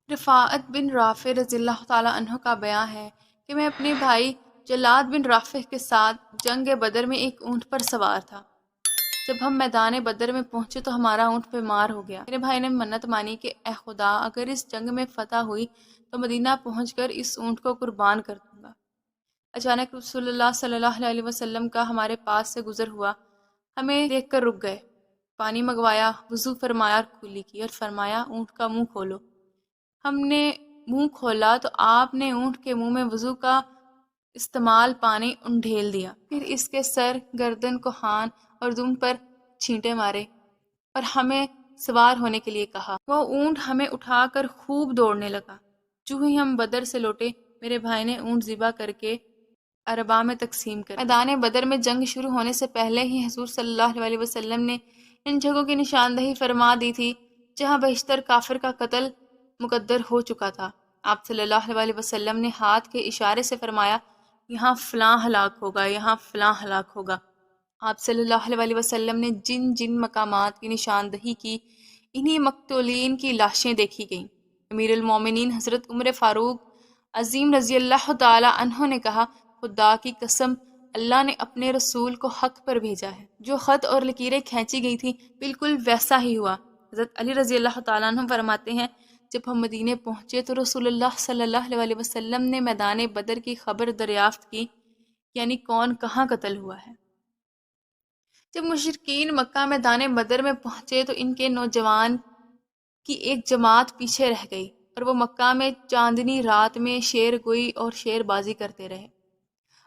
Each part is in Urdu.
رفاعت بن رافع رضی اللہ تعالیٰ عنہ کا بیان ہے کہ میں اپنے بھائی جلاد بن رافع کے ساتھ جنگ بدر میں ایک اونٹ پر سوار تھا۔ جب ہم میدان بدر میں پہنچے تو ہمارا اونٹ بیمار ہو گیا۔ میرے بھائی نے منت مانی کہ اے خدا، اگر اس جنگ میں فتح ہوئی تو مدینہ پہنچ کر اس اونٹ کو قربان کر دوں گا۔ اچانک رسول اللہ صلی اللہ علیہ وسلم کا ہمارے پاس سے گزر ہوا، ہمیں دیکھ کر رک گئے، پانی منگوایا، وضو فرمایا اور کلی کی، اور فرمایا اونٹ کا منہ کھولو۔ ہم نے منہ کھولا تو آپ نے اونٹ کے منہ میں وضو کا استعمال پانی انڈھیل دیا، پھر اس کے سر، گردن، کوہان اور دم پر چھینٹے مارے اور ہمیں سوار ہونے کے لیے کہا۔ وہ اونٹ ہمیں اٹھا کر خوب دوڑنے لگا۔ جو ہی ہم بدر سے لوٹے، میرے بھائی نے اونٹ ذبح کر کے اربا میں تقسیم کر۔ میدان بدر میں جنگ شروع ہونے سے پہلے ہی حضور صلی اللہ علیہ وسلم نے ان جگہوں کی نشاندہی فرما دی تھی جہاں بیشتر کافر کا قتل مقدر ہو چکا تھا۔ آپ صلی اللہ علیہ وسلم نے ہاتھ کے اشارے سے فرمایا، یہاں فلاں ہلاک ہوگا، یہاں فلاں ہلاک ہوگا۔ آپ صلی اللہ علیہ وسلم نے جن جن مقامات کی نشاندہی کی، انہی مقتولین کی لاشیں دیکھی گئیں۔ امیر المومنین حضرت عمر فاروق عظیم رضی اللہ تعالی عنہ نے کہا، خدا کی قسم، اللہ نے اپنے رسول کو حق پر بھیجا ہے۔ جو خط اور لکیریں کھینچی گئی تھیں بالکل ویسا ہی ہوا۔ حضرت علی رضی اللہ تعالیٰ عنہ فرماتے ہیں، جب ہم مدینے پہنچے تو رسول اللہ صلی اللہ علیہ وسلم نے میدان بدر کی خبر دریافت کی، یعنی کون کہاں قتل ہوا ہے۔ جب مشرکین مکہ میدان بدر میں پہنچے تو ان کے نوجوان کی ایک جماعت پیچھے رہ گئی اور وہ مکہ میں چاندنی رات میں شیر گوئی اور شیر بازی کرتے رہے۔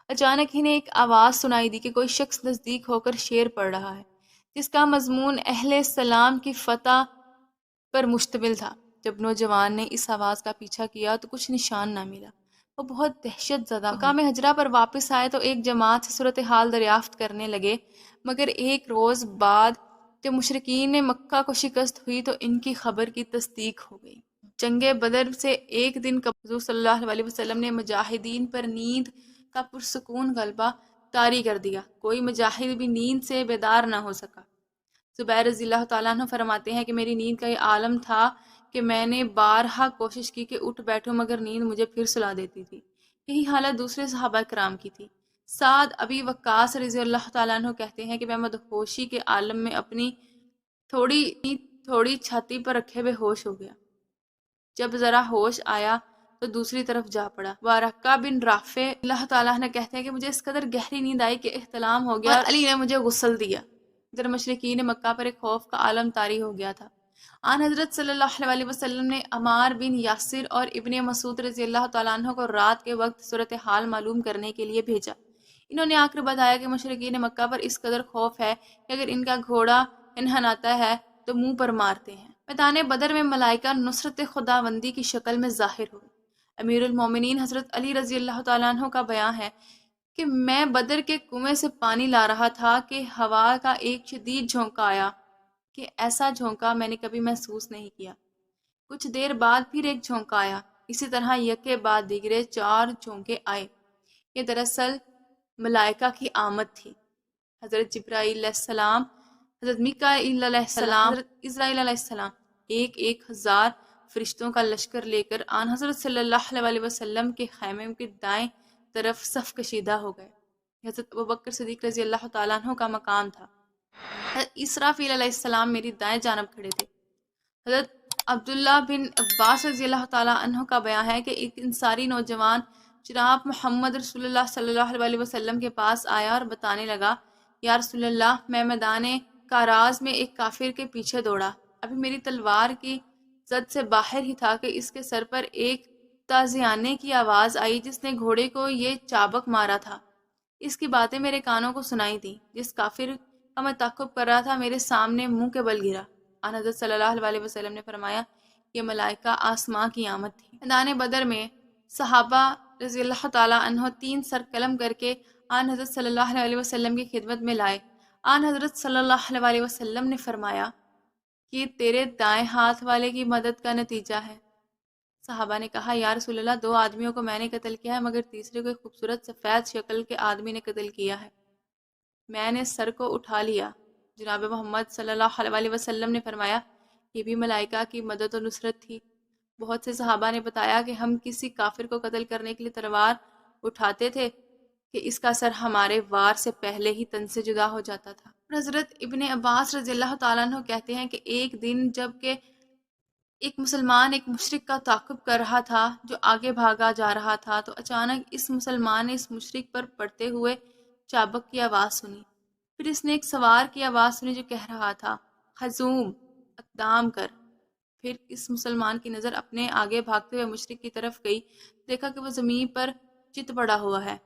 اچانک انہیں ایک آواز سنائی دی کہ کوئی شخص نزدیک ہو کر شعر پڑھ رہا ہے، جس کا مضمون اہل سلام کی فتح پر مشتمل تھا۔ جب نوجوان نے اس آواز کا پیچھا کیا تو کچھ نشان نہ ملا۔ وہ بہت دہشت زدہ ہوئے۔ مقام ہجرہ پر واپس آئے تو ایک جماعت سے صورتحال دریافت کرنے لگے، مگر ایک روز بعد جب مشرکین نے مکہ کو شکست ہوئی تو ان کی خبر کی تصدیق ہو گئی۔ جنگ بدر سے ایک دن قبل حضور صلی اللہ علیہ وسلم نے مجاہدین پر نیند کا پرسکون غلبہ طاری کر دیا۔ کوئی مجاہد بھی نیند سے بیدار نہ ہو سکا۔ زبیر رضی اللہ تعالیٰ عنہ فرماتے ہیں کہ میری نیند کا یہ عالم تھا کہ میں نے بارہا کوشش کی کہ اٹھ بیٹھوں مگر نیند مجھے پھر سلا دیتی تھی۔ یہی حالت دوسرے صحابہ کرام کی تھی۔ سعد ابی وقاص رضی اللہ تعالیٰ عنہ کہتے ہیں کہ میں مدہوشی کے عالم میں اپنی تھوڑی چھاتی پر رکھے ہوئے ہوش ہو گیا۔ جب ذرا ہوش آیا تو دوسری طرف جا پڑا۔ وارقہ بن رافع اللہ تعالیٰ نے کہتے ہیں کہ مجھے اس قدر گہری نیند آئی کہ احتلام ہو گیا اور علی نے مجھے غسل دیا۔ ادھر مشرکین مکہ پر ایک خوف کا عالم طاری ہو گیا تھا۔ آن حضرت صلی اللہ علیہ وسلم نے عمار بن یاسر اور ابن مسعود رضی اللہ تعالیٰ عنہ کو رات کے وقت صورتحال معلوم کرنے کے لیے بھیجا۔ انہوں نے آ کر بتایا کہ مشرکین مکہ پر اس قدر خوف ہے کہ اگر ان کا گھوڑا انہناتا ہے تو منہ پر مارتے ہیں۔ میدان بدر میں ملائکہ نصرت خداوندی کی شکل میں ظاہر ہوئے۔ امیر المومنین حضرت علی رضی اللہ تعالیٰ عنہ کا بیان ہے کہ میں بدر کے کنویں سے پانی لا رہا تھا کہ ہوا کا ایک شدید جھونکا آیا کہ ایسا جھونکا میں نے کبھی محسوس نہیں کیا۔ کچھ دیر بعد پھر ایک جھونکا آیا، اسی طرح یکے بعد دیگرے 4 جھونکے آئے۔ یہ دراصل ملائکہ کی آمد تھی۔ حضرت جبرائیل علیہ السلام، حضرت میکائیل علیہ السلام، حضرت اسرائیل علیہ السلام، ایک ہزار فرشتوں کا لشکر لے کر آن حضرت صلی اللہ علیہ وسلم کے خیمے کے دائیں طرف صف کشیدہ ہو گئے۔ حضرت ابوبکر صدیق رضی اللہ تعالیٰ عنہ کا مقام تھا۔ حضرت اسرافیل علیہ السلام میری دائیں جانب کھڑے تھے۔ حضرت عبداللہ بن عباس رضی اللہ تعالیٰ عنہ کا بیان ہے کہ ایک انصاری نوجوان جناب محمد رسول اللہ صلی اللہ علیہ وسلم کے پاس آیا اور بتانے لگا، یا رسول اللہ، میں میدان کاراز میں ایک کافر کے پیچھے دوڑا، ابھی میری تلوار کی زد سے باہر ہی تھا کہ اس کے سر پر ایک تازیانے کی آواز آئی جس نے گھوڑے کو یہ چابک مارا تھا۔ اس کی باتیں میرے کانوں کو سنائی دیں۔ جس کافر کا میں تعقب کر رہا تھا میرے سامنے منہ کے بل گرا۔ آن حضرت صلی اللہ علیہ وسلم نے فرمایا، یہ ملائکہ آسماں کی آمد تھی۔ میدان بدر میں صحابہ رضی اللہ تعالیٰ عنہ 3 سر قلم کر کے آن حضرت صلی اللہ علیہ وسلم کی خدمت میں لائے۔ آن حضرت صلی اللہ علیہ وسلم نے فرمایا کہ یہ تیرے دائیں ہاتھ والے کی مدد کا نتیجہ ہے۔ صحابہ نے کہا، یا رسول اللہ، 2 آدمیوں کو میں نے قتل کیا ہے مگر تیسرے کو ایک خوبصورت سفید شکل کے آدمی نے قتل کیا ہے۔ میں نے سر کو اٹھا لیا۔ جناب محمد صلی اللہ علیہ وسلم نے فرمایا، یہ بھی ملائکہ کی مدد و نصرت تھی۔ بہت سے صحابہ نے بتایا کہ ہم کسی کافر کو قتل کرنے کے لیے تلوار اٹھاتے تھے کہ اس کا سر ہمارے وار سے پہلے ہی تن سے جدا ہو جاتا تھا۔ اور حضرت ابن عباس رضی اللہ تعالیٰ عنہ کہتے ہیں کہ ایک دن جب کہ ایک مسلمان ایک مشرک کا تعاقب کر رہا تھا جو آگے بھاگا جا رہا تھا، تو اچانک اس مسلمان نے اس مشرک پر پڑتے ہوئے چابک کی آواز سنی۔ پھر اس نے ایک سوار کی آواز سنی جو کہہ رہا تھا، ہزوم، اقدام کر۔ پھر اس مسلمان کی نظر اپنے آگے بھاگتے ہوئے مشرک کی طرف گئی، دیکھا کہ وہ زمین پر چت پڑا ہوا ہے۔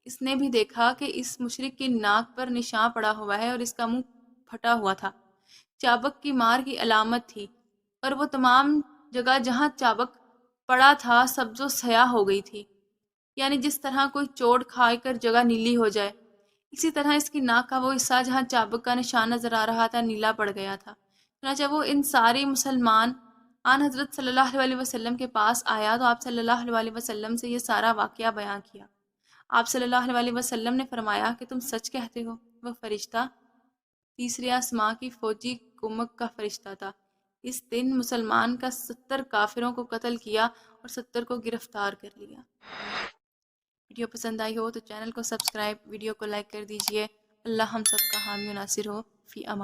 اس نے بھی دیکھا کہ اس مشرک کی ناک پر نشان پڑا ہوا ہے اور اس کا منہ پھٹا ہوا تھا، چابک کی مار کی علامت تھی، اور وہ تمام جگہ جہاں چابک پڑا تھا سبز و سیاہ ہو گئی تھی، یعنی جس طرح کوئی چوٹ کھا کر جگہ نیلی ہو جائے، اسی طرح اس کی ناک کا وہ حصہ جہاں چابک کا نشان نظر آ رہا تھا نیلا پڑ گیا تھا۔ چنانچہ وہ ان ساری مسلمان آن حضرت صلی اللہ علیہ وسلم کے پاس آیا تو آپ صلی اللہ علیہ وسلم سے یہ سارا واقعہ بیان کیا۔ آپ صلی اللہ علیہ وسلم نے فرمایا کہ تم سچ کہتے ہو۔ وہ فرشتہ تیسرے آسمان کی فوجی کمک کا فرشتہ تھا۔ اس دن مسلمان کا 70 کافروں کو قتل کیا اور 70 کو گرفتار کر لیا۔ ویڈیو پسند آئی ہو تو چینل کو سبسکرائب، ویڈیو کو لائک کر دیجئے۔ اللہ ہم سب کا حامی و ناصر ہو۔ فی امان۔